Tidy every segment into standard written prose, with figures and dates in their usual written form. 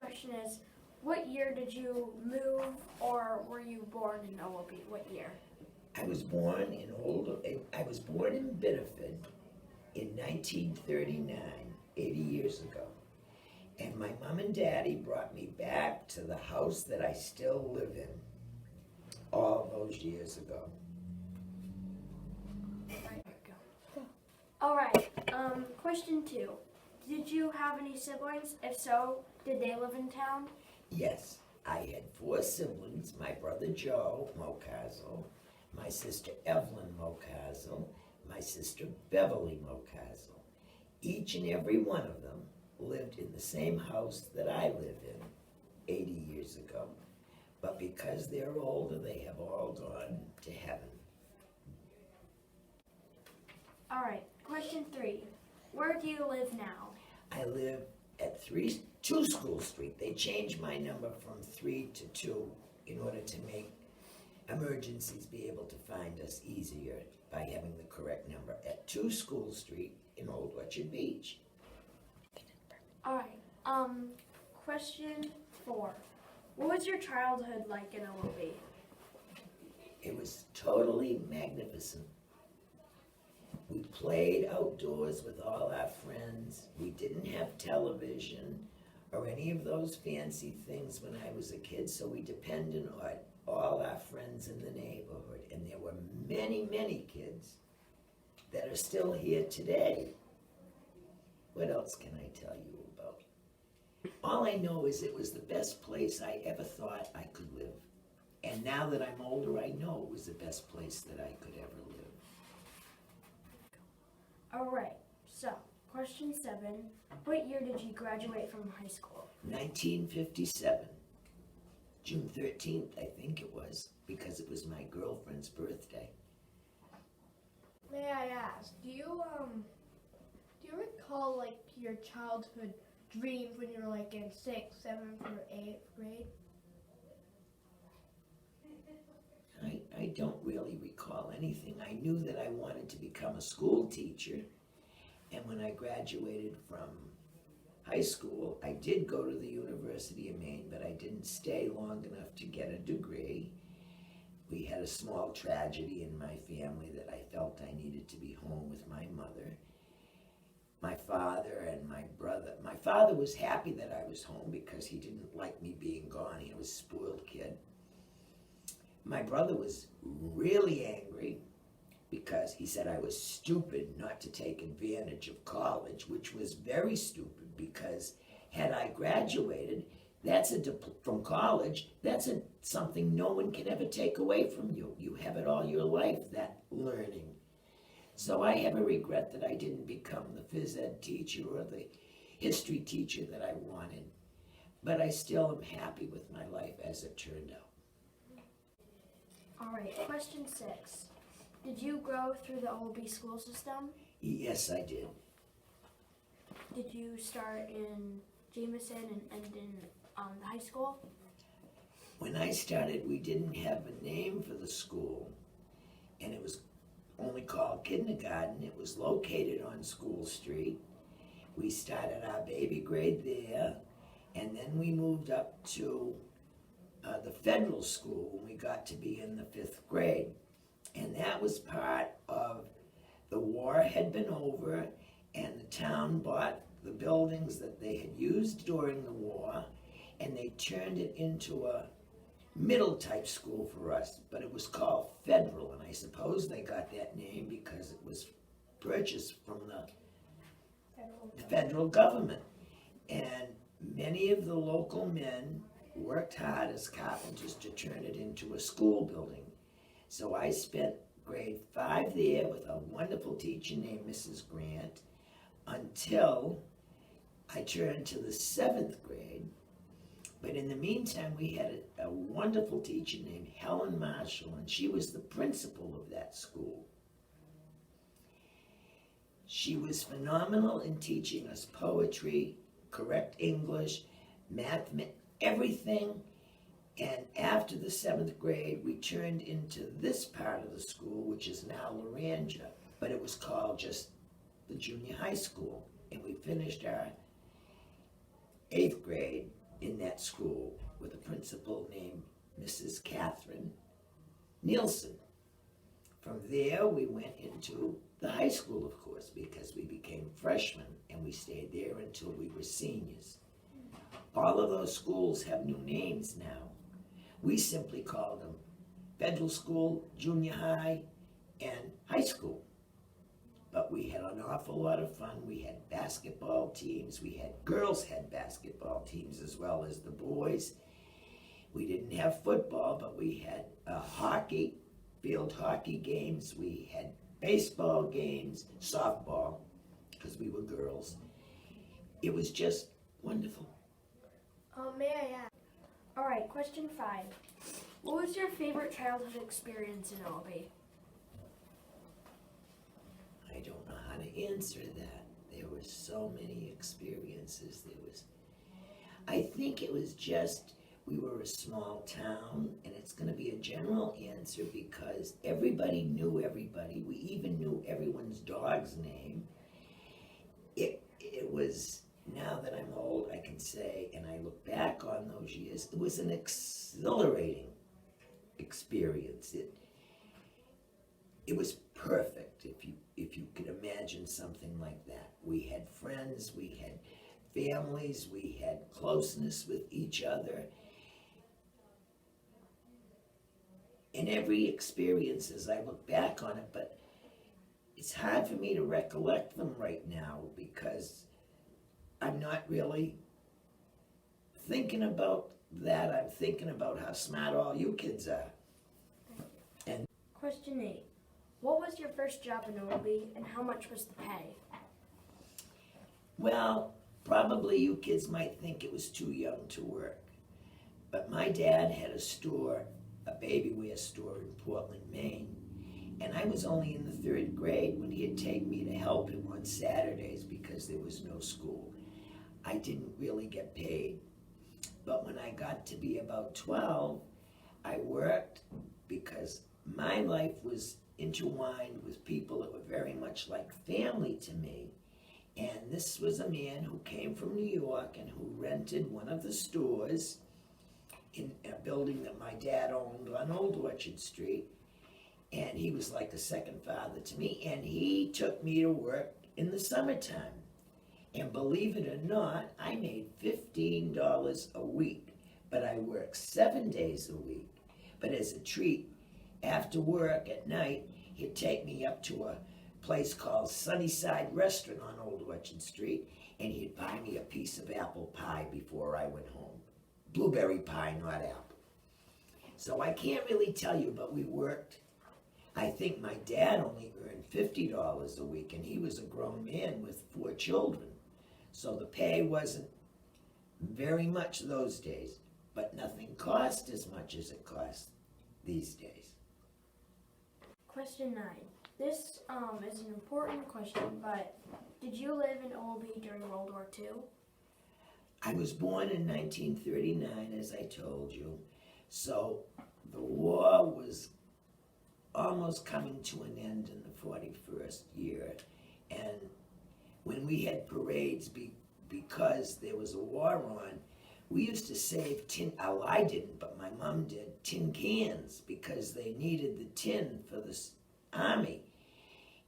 Question is, what year did you move or were you born in OOB? What year? I was born in Biddeford in 1939, 80 years ago. And my mom and daddy brought me back to the house that I still live in all those years ago. All right. Question 2. Did you have any siblings? If so, did they live in town? Yes, I had 4 siblings, my brother Joe Mokazel, my sister Evelyn Mokazel, my sister Beverly Mokazel. Each and every one of them lived in the same house that I live in 80 years ago. But because they're older, they have all gone to heaven. All right. Question 3. Where do you live now? I live at 2 School Street. They changed my number from 3 to 2 in order to make emergencies be able to find us easier by having the correct number at 2 School Street in Old Orchard Beach. All right. Question 4. What was your childhood like in OOB? It was totally magnificent. We played outdoors with all our friends. We didn't have television or any of those fancy things when I was a kid, so we depended on all our friends in the neighborhood. And there were many, many kids that are still here today. What else can I tell you about? All I know is it was the best place I ever thought I could live. And now that I'm older, I know it was the best place that I could ever live. All right. So, question 7. What year did you graduate from high school? 1957. June 13th, I think it was, because it was my girlfriend's birthday. May I ask, do you recall like your childhood dreams when you were like in 6th, 7th, or 8th grade? I don't really recall anything. I knew that I wanted to become a school teacher, and when I graduated from high school, I did go to the University of Maine, but I didn't stay long enough to get a degree. We had a small tragedy in my family that I felt I needed to be home with my mother. My father and my brother. My father was happy that I was home because he didn't like me being gone. He was a spoiled kid. My brother was really angry because he said I was stupid not to take advantage of college, which was very stupid because had I graduated, from college, something no one can ever take away from you. You have it all your life, that learning. So I have a regret that I didn't become the phys ed teacher or the history teacher that I wanted. But I still am happy with my life as it turned out. All right. Question 6. Did you grow through the OOB school system? Yes, I did. Did you start in Jameson and end in the high school? When I started, we didn't have a name for the school, and it was only called kindergarten. It was located on School Street. We started our baby grade there, and then we moved up to the federal school when we got to be in the 5th grade. And that was part of the war had been over, and the town bought the buildings that they had used during the war, and they turned it into a middle type school for us, but it was called Federal, and I suppose they got that name because it was purchased from the federal government. And many of the local men worked hard as carpenters to turn it into a school building. So I spent grade 5 there with a wonderful teacher named Mrs. Grant until I turned to the 7th grade. But in the meantime, we had a wonderful teacher named Helen Marshall, and she was the principal of that school. She was phenomenal in teaching us poetry, correct English, math, everything. And after the 7th grade, we turned into this part of the school, which is now Laranja, but it was called just the junior high school. And we finished our 8th grade in that school with a principal named Mrs. Catherine Nielsen. From there, we went into the high school, of course, because we became freshmen, and we stayed there until we were seniors. All of those schools have new names now. We simply call them Federal School, Junior High, and High School. But we had an awful lot of fun. We had basketball teams. Girls had basketball teams as well as the boys. We didn't have football, but we had field hockey games. We had baseball games, softball, because we were girls. It was just wonderful. May I ask? All right, question 5. What was your favorite childhood experience in OB? I don't know how to answer that. There were so many experiences. I think it was just, we were a small town, and it's going to be a general answer because everybody knew everybody. We even knew everyone's dog's name. It was, now that I'm old, I can say, and I look back on those years, it was an exhilarating experience. It was perfect, if you could imagine something like that. We had friends, we had families, we had closeness with each other. In every experience as I look back on it, but it's hard for me to recollect them right now because I'm not really thinking about that. I'm thinking about how smart all you kids are. Question 8. What was your first job in OB and how much was the pay? Well, probably you kids might think it was too young to work, but my dad had a store, a baby wear store in Portland, Maine, and I was only in the 3rd grade when he'd take me to help him on Saturdays because there was no school. I didn't really get paid, but when I got to be about 12, I worked because my life was intertwined with people that were very much like family to me. And this was a man who came from New York and who rented one of the stores in a building that my dad owned on Old Orchard Street. And he was like a second father to me, and he took me to work in the summertime. And believe it or not, I made $15 a week, but I worked 7 days a week. But as a treat, after work at night, he'd take me up to a place called Sunnyside Restaurant on Old Orchard Street, and he'd buy me a piece of apple pie before I went home. Blueberry pie, not apple. So I can't really tell you, but we worked. I think my dad only earned $50 a week, and he was a grown man with 4 children. So the pay wasn't very much those days, but nothing cost as much as it costs these days. Question 9. This is an important question, but did you live in OB during World War II? I was born in 1939, as I told you, so the war was almost coming to an end in the 41st year, and when we had parades because there was a war on, we used to save I didn't, but my mom did, tin cans because they needed the tin for the army.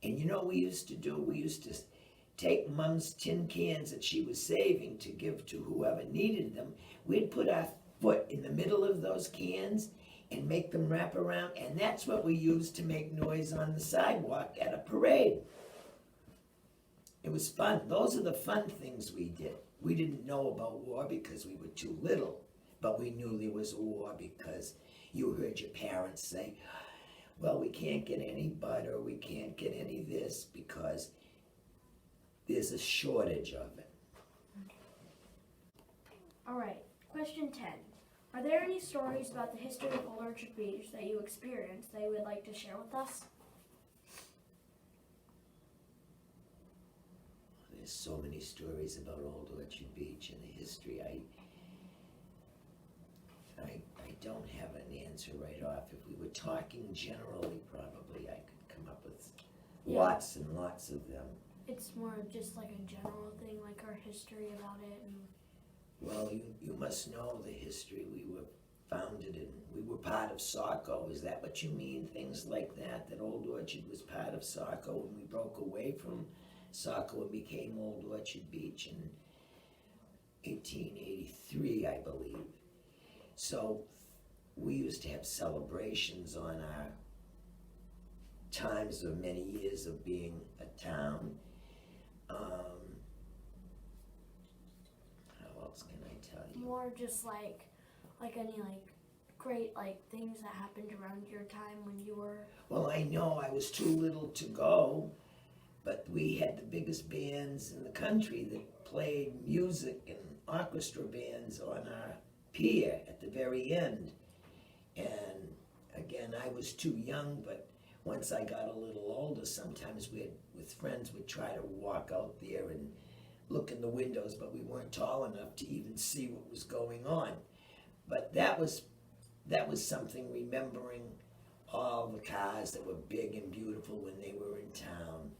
And you know what we used to do? We used to take Mom's tin cans that she was saving to give to whoever needed them. We'd put our foot in the middle of those cans and make them wrap around, and that's what we used to make noise on the sidewalk at a parade. It was fun. Those are the fun things we did. We didn't know about war because we were too little, but we knew there was a war because you heard your parents say, well, we can't get any butter, we can't get any this because there's a shortage of it. All right, question 10. Are there any stories about the history of Old Orchard Beach that you experienced that you would like to share with us? There's so many stories about Old Orchard Beach and the history. I don't have an answer right off. If we were talking generally, probably I could come up with lots and lots of them. It's more just like a general thing, like our history about it. Well, you must know the history. We were founded in, we were part of Saco. Is that what you mean? Things like that? That Old Orchard was part of Saco and we broke away from Saco and became Old Orchard Beach in 1883, I believe. So we used to have celebrations on our times of many years of being a town. How else can I tell you? More just like any great things that happened around your time when you were. Well, I know I was too little to go, but we had the biggest bands in the country that played music and orchestra bands on our pier at the very end. And again, I was too young, but once I got a little older, sometimes with friends, we'd try to walk out there and look in the windows, but we weren't tall enough to even see what was going on. But that was something, remembering all the cars that were big and beautiful when they were in town,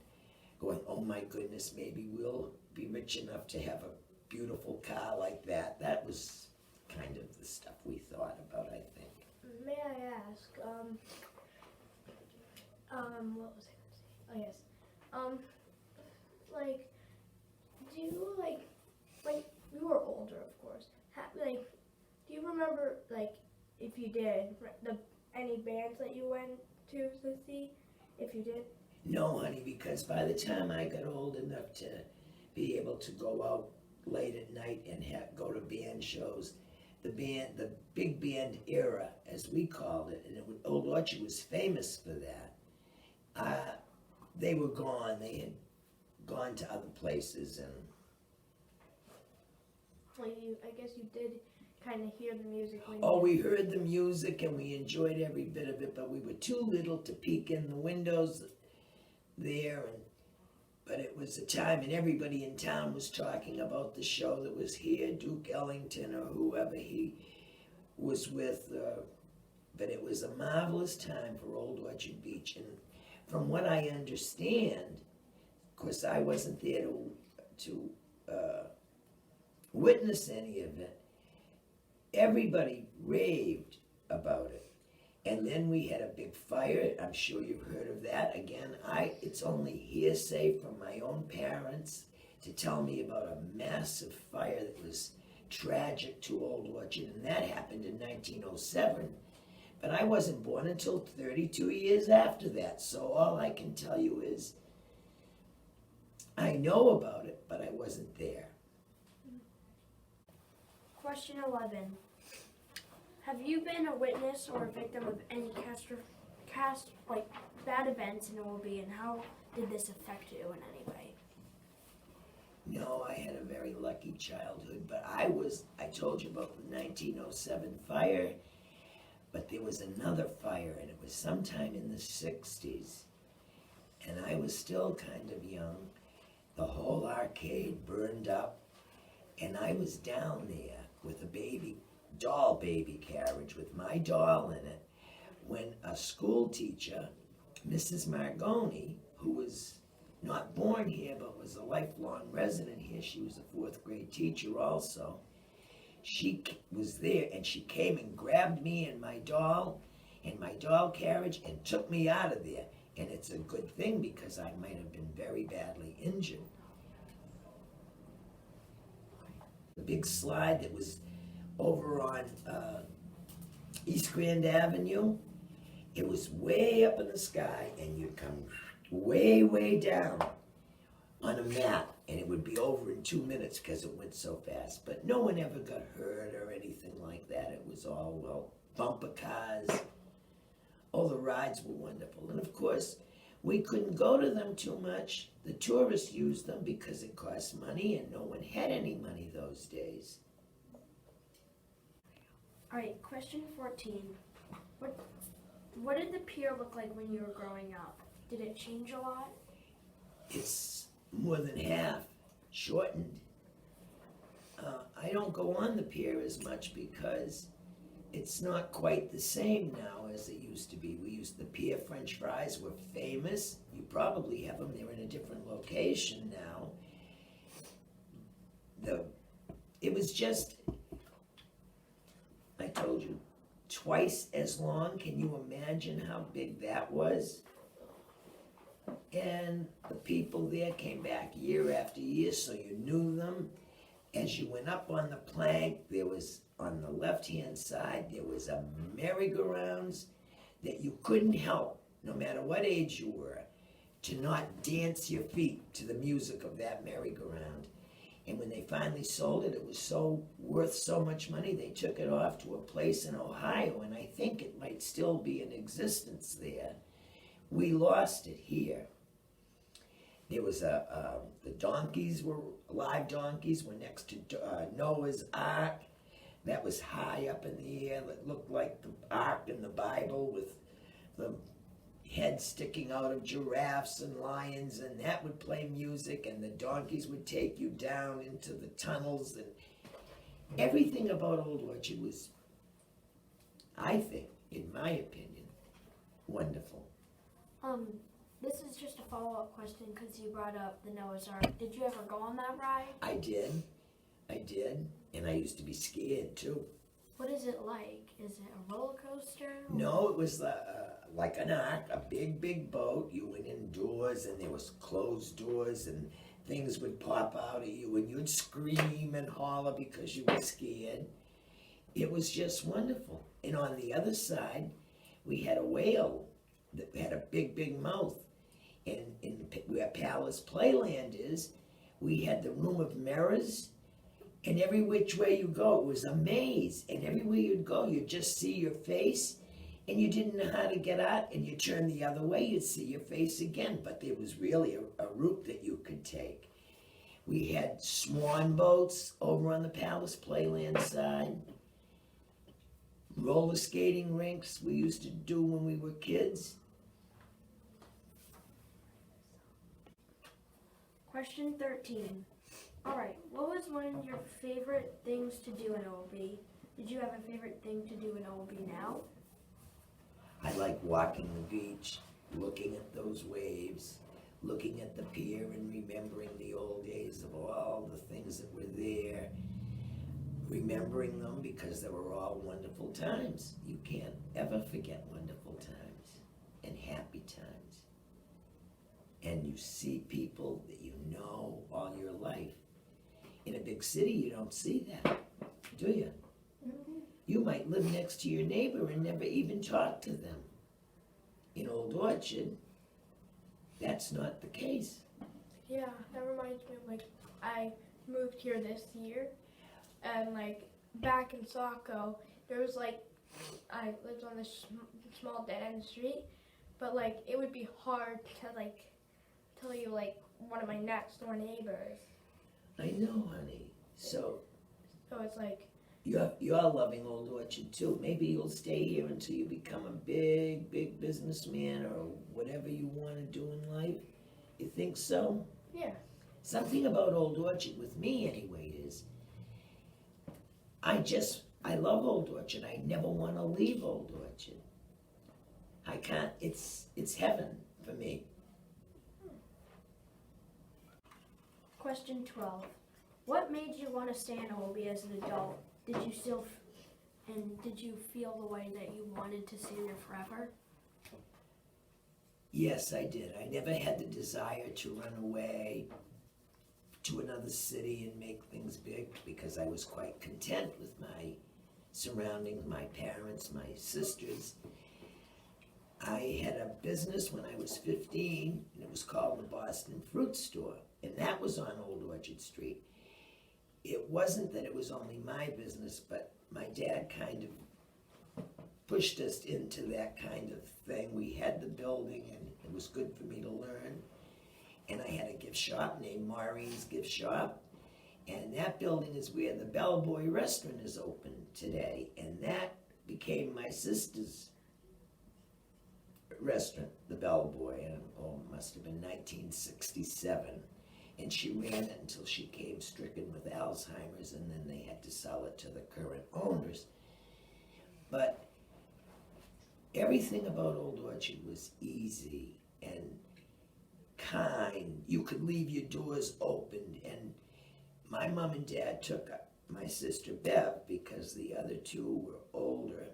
going, oh my goodness, maybe we'll be rich enough to have a beautiful car like that. That was kind of the stuff we thought about, I think. May I ask, what was I gonna say? Oh yes. Do you when you were older, of course, do you remember, if you did, any bands that you went to see, if you did? No, honey, because by the time I got old enough to be able to go out late at night and go to band shows, the big band era, as we called it, and Old Orchard was famous for that. They were gone. They had gone to other places, and Well, I guess you did kind of hear the music when we heard the music and we enjoyed every bit of it, but we were too little to peek in the windows there. But it was a time, and everybody in town was talking about the show that was here, Duke Ellington or whoever he was with. But it was a marvelous time for Old Orchard Beach. And from what I understand, of course I wasn't there to witness any of it, everybody raved about it. And then we had a big fire. I'm sure you've heard of that. Again, it's only hearsay from my own parents to tell me about a massive fire that was tragic to Old Orchard, and that happened in 1907. But I wasn't born until 32 years after that, so all I can tell you is I know about it, but I wasn't there. Question 11. Have you been a witness or a victim of any bad events in OB, and how did this affect you in any way? No, I had a very lucky childhood, but I told you about the 1907 fire, but there was another fire, and it was sometime in the 60s, and I was still kind of young. The whole arcade burned up, and I was down there with a doll baby carriage with my doll in it, when a school teacher, Mrs. Margoni, who was not born here but was a lifelong resident here, she was a 4th grade teacher also, she was there, and she came and grabbed me and my doll carriage and took me out of there. And it's a good thing, because I might have been very badly injured. The big slide that was over on East Grand Avenue, it was way up in the sky, and you'd come way, way down on a mat, and it would be over in 2 minutes because it went so fast. But no one ever got hurt or anything like that. It was all, bumper cars. All the rides were wonderful. And of course, we couldn't go to them too much. The tourists used them because it cost money, and no one had any money those days. All right, question 14. What did the pier look like when you were growing up? Did it change a lot? It's more than half shortened. I don't go on the pier as much because it's not quite the same now as it used to be. The pier French fries were famous. You probably have them. They're in a different location now. it was just, I told you, twice as long. Can you imagine how big that was? And the people there came back year after year, so you knew them. As you went up on the plank, there was, on the left-hand side, there was a merry-go-rounds that you couldn't help, no matter what age you were, to not dance your feet to the music of that merry-go-round. And when they finally sold it, it was so worth so much money, they took it off to a place in Ohio, and I think it might still be in existence there. We lost it here. There was the donkeys were, live donkeys were next to Noah's Ark. That was high up in the air. That looked like the Ark in the Bible with the head sticking out of giraffes and lions, and that would play music, and the donkeys would take you down into the tunnels, and everything about Old Orchard was, I think, in my opinion, wonderful. This is just a follow-up question because you brought up the Noah's Ark. Did you ever go on that ride? I did, and I used to be scared too. What is it like? Is it a roller coaster? No, it was like an ark, a big boat. You went indoors and there was closed doors and things would pop out at you and you'd scream and holler because you were scared. It was just wonderful. And on the other side, we had a whale that had a big mouth. And where Palace Playland is, we had the room of mirrors. And every which way you go, it was a maze. And everywhere you'd go, you'd just see your face. And you didn't know how to get out. And you turn the other way, you'd see your face again. But there was really a route that you could take. We had swan boats over on the Palace Playland side. Roller skating rinks we used to do when we were kids. Question 13. Alright, what was one of your favorite things to do in OB? Did you have a favorite thing to do in OB now? I like walking the beach, looking at those waves, looking at the pier and remembering the old days of all the things that were there. Remembering them because they were all wonderful times. You can't ever forget wonderful times and happy times. And you see people that you know all your life. In a big city, you don't see that, do you? Mm-hmm. You might live next to your neighbor and never even talk to them. In Old Orchard, that's not the case. Yeah, that reminds me of I moved here this year, and back in Saco, there was I lived on this small dead end street, but it would be hard to tell you one of my next door neighbors. I know, honey. So it's you're loving Old Orchard too. Maybe you'll stay here until you become a big businessman or whatever you want to do in life. You think so? yeah. Something about Old Orchard with me anyway is I love Old Orchard. I never want to leave Old Orchard. I can't. It's heaven for me. Question 12. What made you want to stay in OB as an adult? Did you feel the way that you wanted to stay there forever? Yes, I did. I never had the desire to run away to another city and make things big because I was quite content with my surroundings, my parents, my sisters. I had a business when I was 15, and it was called the Boston Fruit Store, and that was on Old Orchard Street. It wasn't that it was only my business, but my dad kind of pushed us into that kind of thing. We had the building, and it was good for me to learn. And I had a gift shop named Maureen's Gift Shop, and that building is where the Bellboy restaurant is open today, and that became my sister's restaurant, the Bellboy, and it must have been 1967. And she ran it until she came stricken with Alzheimer's, and then they had to sell it to the current owners. But everything about Old Orchard was easy and kind. You could leave your doors open, and my mom and dad took my sister Bev, because the other two were older,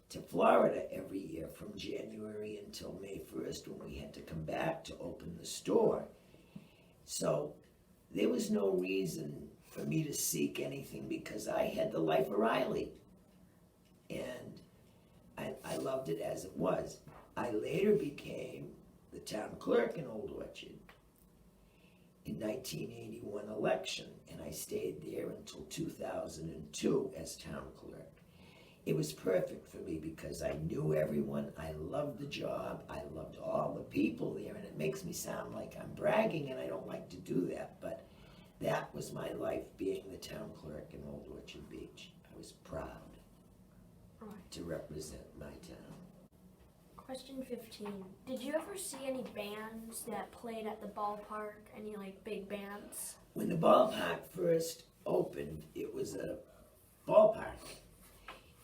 to Florida every year from January until May 1st when we had to come back to open the store. So there was no reason for me to seek anything because I had the life of Riley. And I loved it as it was. I later became the town clerk in Old Orchard in 1981 election, and I stayed there until 2002 as town clerk. It was perfect for me because I knew everyone, I loved the job, I loved all the people there, and it makes me sound like I'm bragging, and I don't like to do that, but that was my life, being the town clerk in Old Orchard Beach. I was proud to represent my town. Question 15. Did you ever see any bands that played at the ballpark? Any like big bands? When the ballpark first opened, it was a ballpark.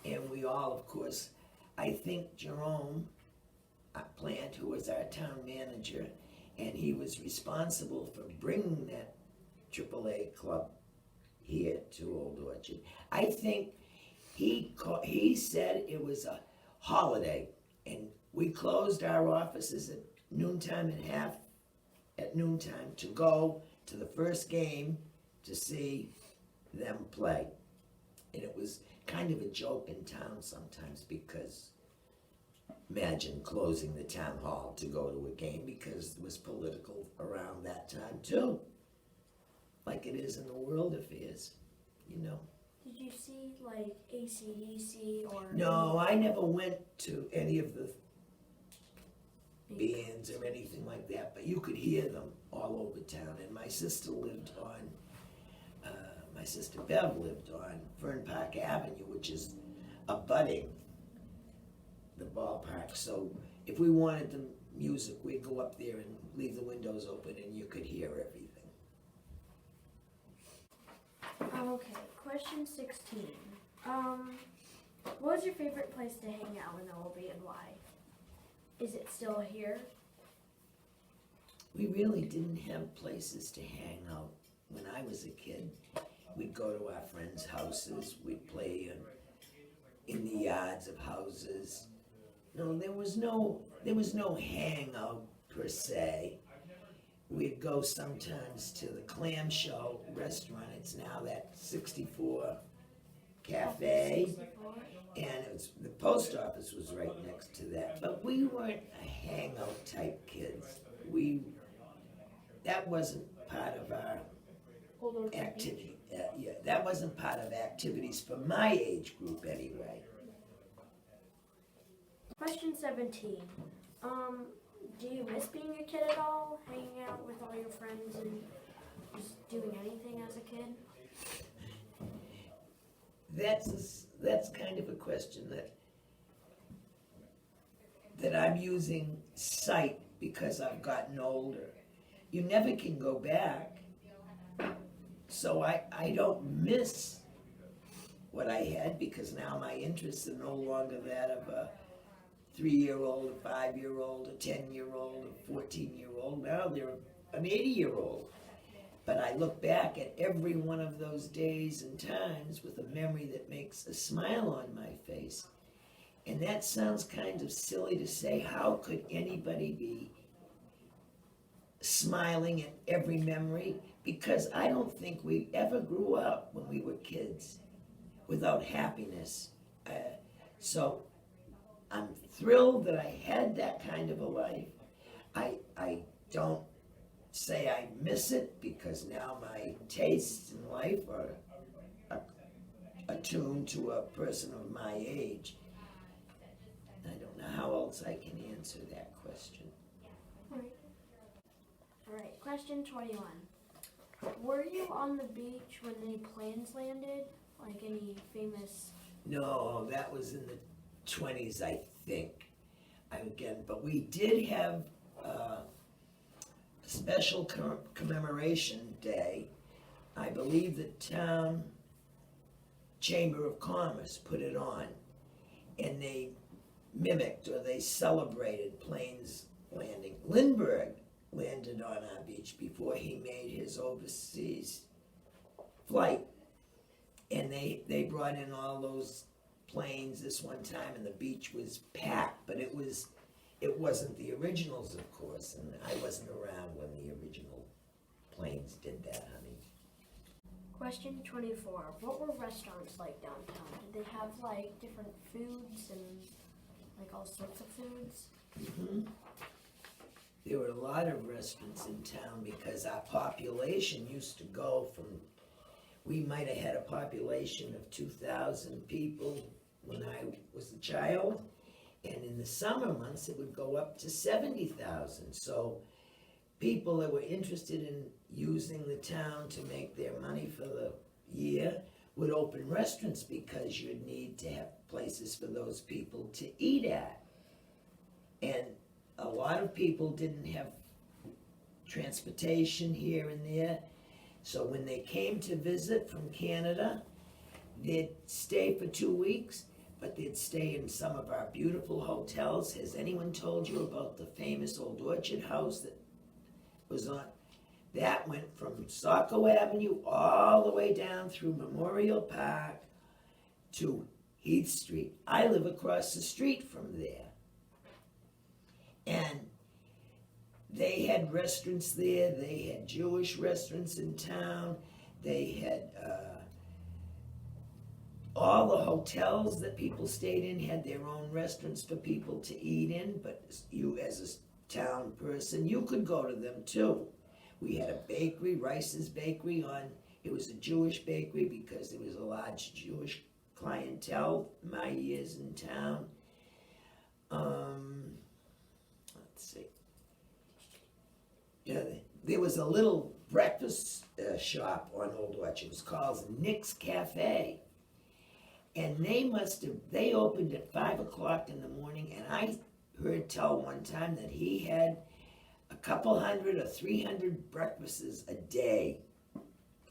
And we all, of course, I think Jerome Plant, who was our town manager, and he was responsible for bringing that AAA club here to Old Orchard. I think he said it was a holiday, and we closed our offices at noontime and half at noontime to go to the first game to see them play. And it was kind of a joke in town sometimes because imagine closing the town hall to go to a game because it was political around that time too. Like it is in the world affairs, you know. Did you see like AC/DC or? No, I never went to any of the bands or anything like that, but you could hear them all over town. And my sister Bev lived on Fern Park Avenue, which is abutting the ballpark. So if we wanted the music, we'd go up there and leave the windows open and you could hear everything. Okay, question 16. What was your favorite place to hang out in Oldie and why? Is it still here? We really didn't have places to hang out when I was a kid. We'd go to our friends' houses, we'd play in the yards of houses. No, there was no hangout per se. We'd go sometimes to the Clamshell restaurant. It's now that 64 Cafe, and the post office was right next to that. But we weren't a hangout type kids. That wasn't part of our activity. That wasn't part of activities for my age group anyway. Question 17. Do you miss being a kid at all? Hanging out with all your friends and just doing anything as a kid? That's kind of a question that I'm using sight because I've gotten older. You never can go back. So I don't miss what I had because now my interests are no longer that of a 3-year-old, a 5-year-old, a 10-year-old, a 14-year-old. Now they're an 80-year-old. But I look back at every one of those days and times with a memory that makes a smile on my face. And that sounds kind of silly to say. How could anybody be smiling at every memory? Because I don't think we ever grew up when we were kids without happiness. So I'm thrilled that I had that kind of a life. I don't say I miss it because now my tastes in life are attuned to a person of my age. I don't know how else I can answer that question. All right, question 21. Were you on the beach when any planes landed? Like any famous? No, that was in the 20s, I think. But we did have a special commemoration day. I believe the town Chamber of Commerce put it on, and they mimicked or they celebrated planes landing. Lindbergh landed on our beach before he made his overseas flight. And they brought in all those planes this one time, and the beach was packed, but it wasn't the originals, of course, and I wasn't around when the original planes did that, honey. Question 24. What were restaurants like downtown? Did they have like different foods and like all sorts of foods? Mm-hmm. There were a lot of restaurants in town because our population used to go from, we might have had a population of 2,000 people when I was a child, and in the summer months it would go up to 70,000. So people that were interested in using the town to make their money for the year would open restaurants because you'd need to have places for those people to eat at. And a lot of people didn't have transportation here and there, so when they came to visit from Canada, they'd stay for 2 weeks, but they'd stay in some of our beautiful hotels. Has anyone told you about the famous Old Orchard House that was on? That went from Saco Avenue all the way down through Memorial Park to Heath Street. I live across the street from there. And they had restaurants there, they had Jewish restaurants in town, they had all the hotels that people stayed in had their own restaurants for people to eat in, but you as a town person, you could go to them too. We had a bakery, Rice's Bakery it was a Jewish bakery because there was a large Jewish clientele my years in town. Let's see. Yeah, there was a little breakfast shop on Old Orchard. It was called Nick's Cafe. And they opened at 5 o'clock in the morning, and I heard tell one time that he had a couple hundred or 300 breakfasts a day.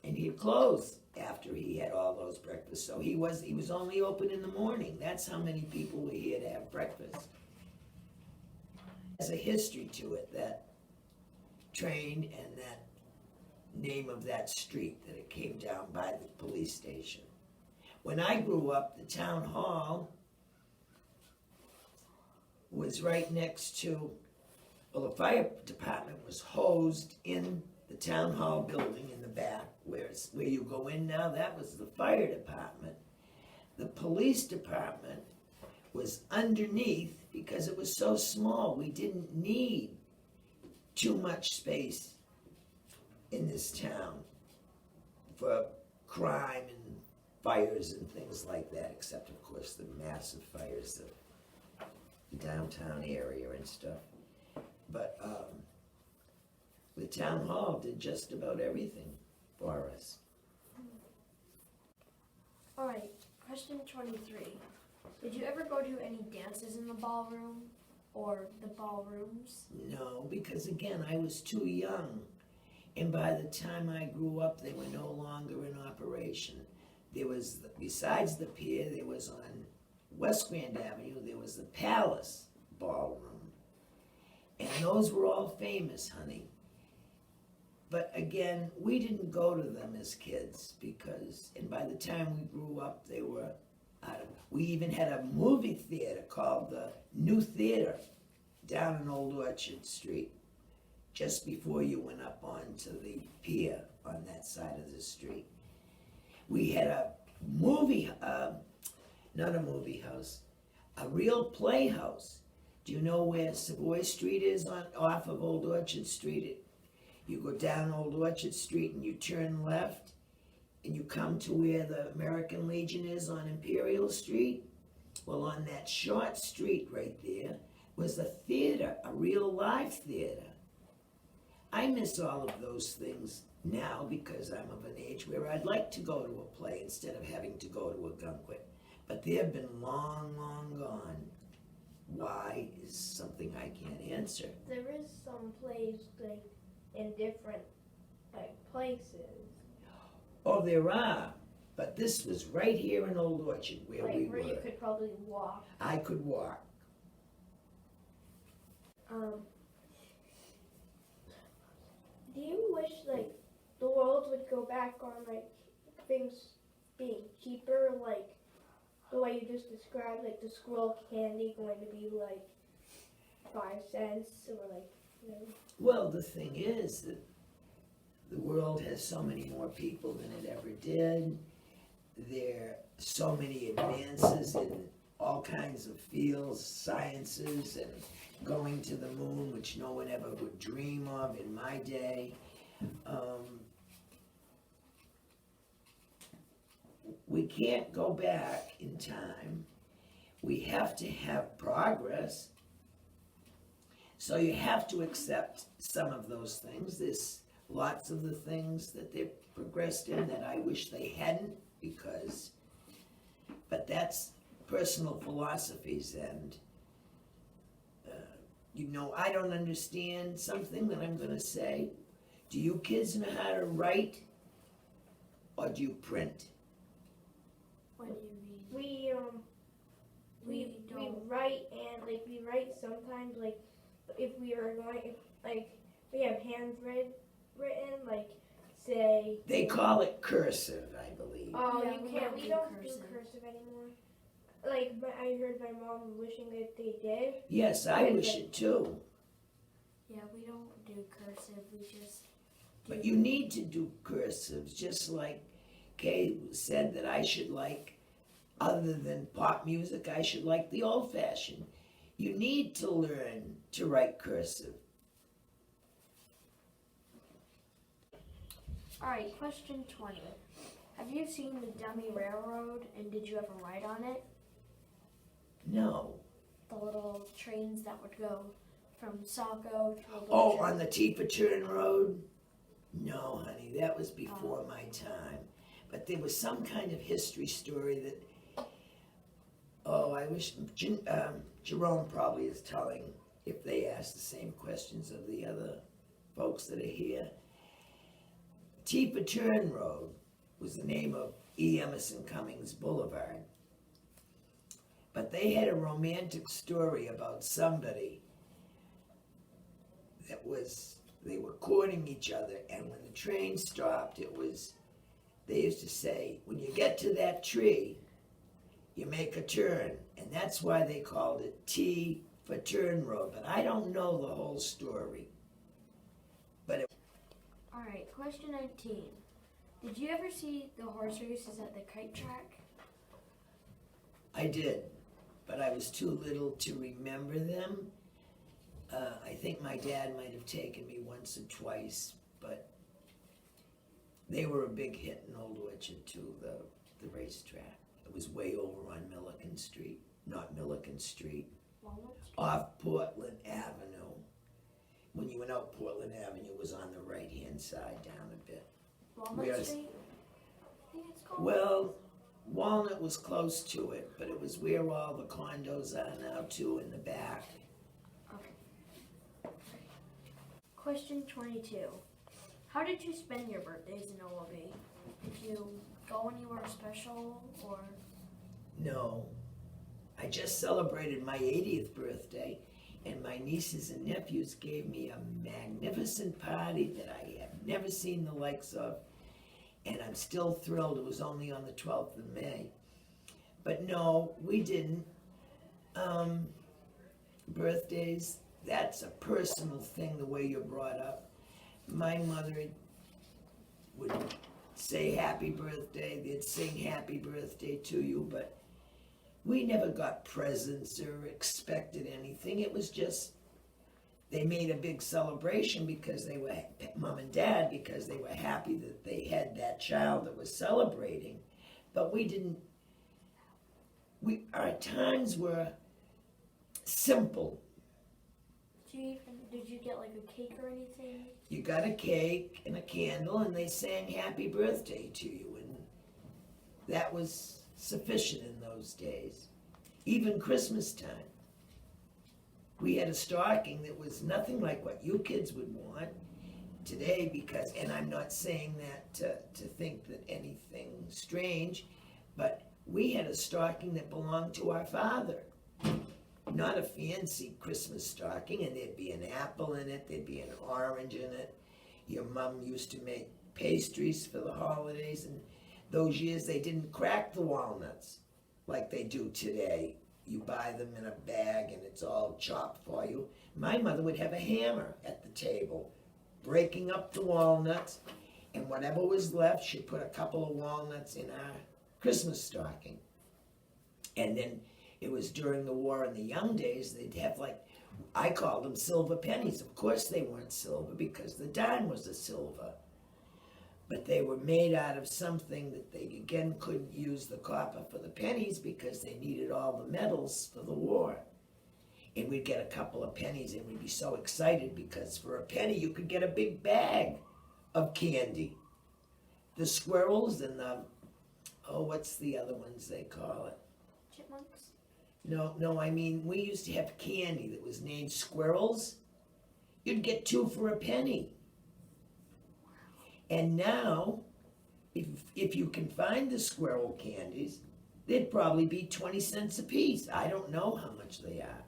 And he'd close after he had all those breakfasts. So he was only open in the morning. That's how many people were here to have breakfast. There's a history to it, that train and that name of that street that it came down by the police station. When I grew up, the town hall was right next to, well, the fire department was hosed in the town hall building in the back, where you go in now. That was the fire department. The police department was underneath because it was so small. We didn't need too much space in this town for crime and fires and things like that, except of course the massive fires of the downtown area and stuff. But the town hall did just about everything for us. All right, question 23. Did you ever go to any dances in the ballroom or the ballrooms? No, because again, I was too young. And by the time I grew up, they were no longer in operation. There was, besides the pier, there was on West Grand Avenue, there was the Palace Ballroom. And those were all famous, honey. But again, we didn't go to them as kids because, and by the time we grew up, they were, we even had a movie theater called the New Theater down in Old Orchard Street, just before you went up onto the pier on that side of the street. We had a movie, not a movie house, a real playhouse. Do you know where Savoy Street is off of Old Orchard Street? You go down Old Orchard Street and you turn left and you come to where the American Legion is on Imperial Street. Well, on that short street right there was a theater, a real live theater. I miss all of those things now because I'm of an age where I'd like to go to a play instead of having to go to a gunquet. But they've been long, long gone. Why is something I can't answer. There is some plays like in different like places. Oh, there are. But this was right here in Old Orchard where Like we where were. you could probably walk. I could walk. Do you wish like the world would go back on like things being cheaper, like the way you just described, like the squirrel candy going to be like 5 cents or like, you know. Well, the thing is that the world has so many more people than it ever did. There are so many advances in all kinds of fields, sciences, and going to the moon, which no one ever would dream of in my day. We can't go back in time. We have to have progress. So you have to accept some of those things. There's lots of the things that they've progressed in that I wish they hadn't, but that's personal philosophies, and I don't understand something that I'm gonna say. Do you kids know how to write, or do you print? What do you mean? We don't. write, and like we write sometimes, like if we are going, like we have written, like say. They call it cursive, I believe. Oh, Yeah, you we can't. don't We do don't do cursive. cursive anymore. Like, but I heard my mom wishing that they did. Yes, I Okay. wish it too. Yeah, we don't do cursive. We just do. But you need to do cursives, just like Kay said that I should like, other than pop music, I should like the old fashioned. You need to learn to write cursive. All right, question 20. Have you seen the dummy railroad, and did you ever ride on it? No. The little trains that would go from Saco to a Oh, on the Tifa Road? No, honey, that was before my time. But there was some kind of history story that, I wish, Jerome probably is telling if they ask the same questions of the other folks that are here. Tifa Road was the name of E. Emerson Cummings Boulevard. But they had a romantic story about somebody that they were courting each other, and when the train stopped, they used to say, when you get to that tree, you make a turn, and that's why they called it T for Turn Road, but I don't know the whole story. All right, question 19. Did you ever see the horse races at the kite track? I did, but I was too little to remember them. I think my dad might have taken me once or twice, but they were a big hit in Old Orchard too, the racetrack. It was way over on Milliken Street, not Milliken Street, Walnut Street? off Portland Avenue. When you went out Portland Avenue, it was on the right-hand side down a bit. Walnut Yes. Street? I think it's called. Well, Walnut was close to it, but it was where all the condos are now too, in the back. Okay. Question 22. How did you spend your birthdays in OLB? Did you go anywhere special, or? No, I just celebrated my 80th birthday, and my nieces and nephews gave me a magnificent party that I have never seen the likes of, and I'm still thrilled. It was only on the 12th of May. But no, we didn't. Birthdays, that's a personal thing, the way you're brought up. My mother would say happy birthday, they'd sing happy birthday to you, but we never got presents or expected anything. It was just, they made a big celebration because they were, Mom and Dad, because they were happy that they had that child that was celebrating. But we didn't, our times were simple. Did you get like a cake or anything? You got a cake and a candle, and they sang happy birthday to you, and that was sufficient in those days. Even Christmas time. We had a stocking that was nothing like what you kids would want today, because, and I'm not saying that to think that anything strange, but we had a stocking that belonged to our father. Not a fancy Christmas stocking, and there'd be an apple in it, there'd be an orange in it. Your mom used to make pastries for the holidays, and those years they didn't crack the walnuts like they do today. You buy them in a bag and it's all chopped for you. My mother would have a hammer at the table, breaking up the walnuts, and whatever was left, she'd put a couple of walnuts in our Christmas stocking. And then it was during the war in the young days, they'd have like, I called them silver pennies. Of course they weren't silver because the dime was a silver. But they were made out of something that they again couldn't use the copper for the pennies because they needed all the metals for the war. And we'd get a couple of pennies and we'd be so excited because for a penny you could get a big bag of candy. The squirrels and the, oh, what's the other ones they call it? Chipmunks? No, I mean, we used to have candy that was named squirrels. You'd get 2 for a penny. And now, if you can find the squirrel candies, they'd probably be 20 cents a piece. I don't know how much they are.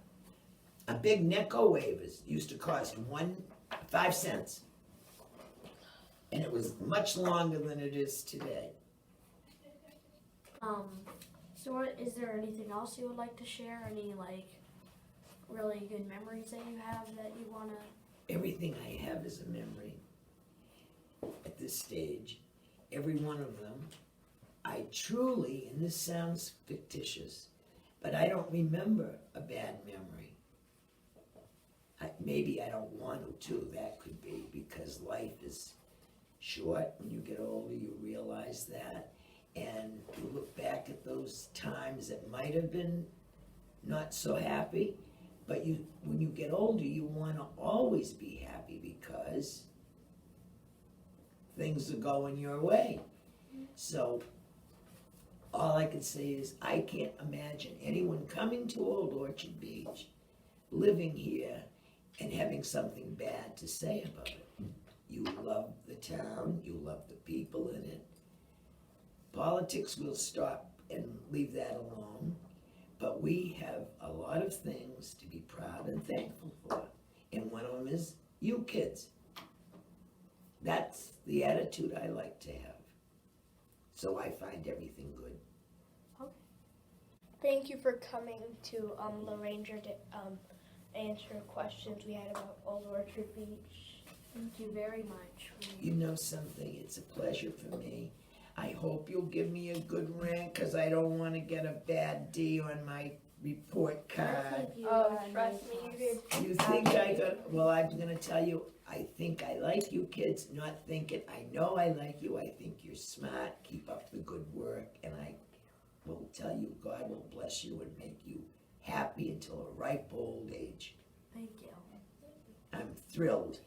A big Necco wavers used to cost 5 cents. And it was much longer than it is today. So is there anything else you would like to share? Any like really good memories that you have that you wanna? Everything I have is a memory. At this stage, every one of them, I truly, and this sounds fictitious, but I don't remember a bad memory. Maybe I don't want to too, that could be, because life is short. When you get older, you realize that, and you look back at those times that might have been not so happy, but when you get older, you want to always be happy because things are going your way. So all I can say is I can't imagine anyone coming to Old Orchard Beach, living here, and having something bad to say about it. You love the town, you love the people in it. Politics will stop and leave that alone, but we have a lot of things to be proud and thankful for, and one of them is you kids. That's the attitude I like to have. So I find everything good. Thank you for coming to the Ranger to answer questions we had about Old Orchard Beach. Thank you very much. You know something, it's a pleasure for me. I hope you'll give me a good rank, because I don't want to get a bad D on my report I card. think you Oh, got a trust nice me, you house. did. You think I got, well, I'm gonna tell you, I think I like you kids, not thinking, I know I like you, I think you're smart, keep up the good work, and I will tell you, God will bless you and make you happy until a ripe old age. Thank you. I'm thrilled.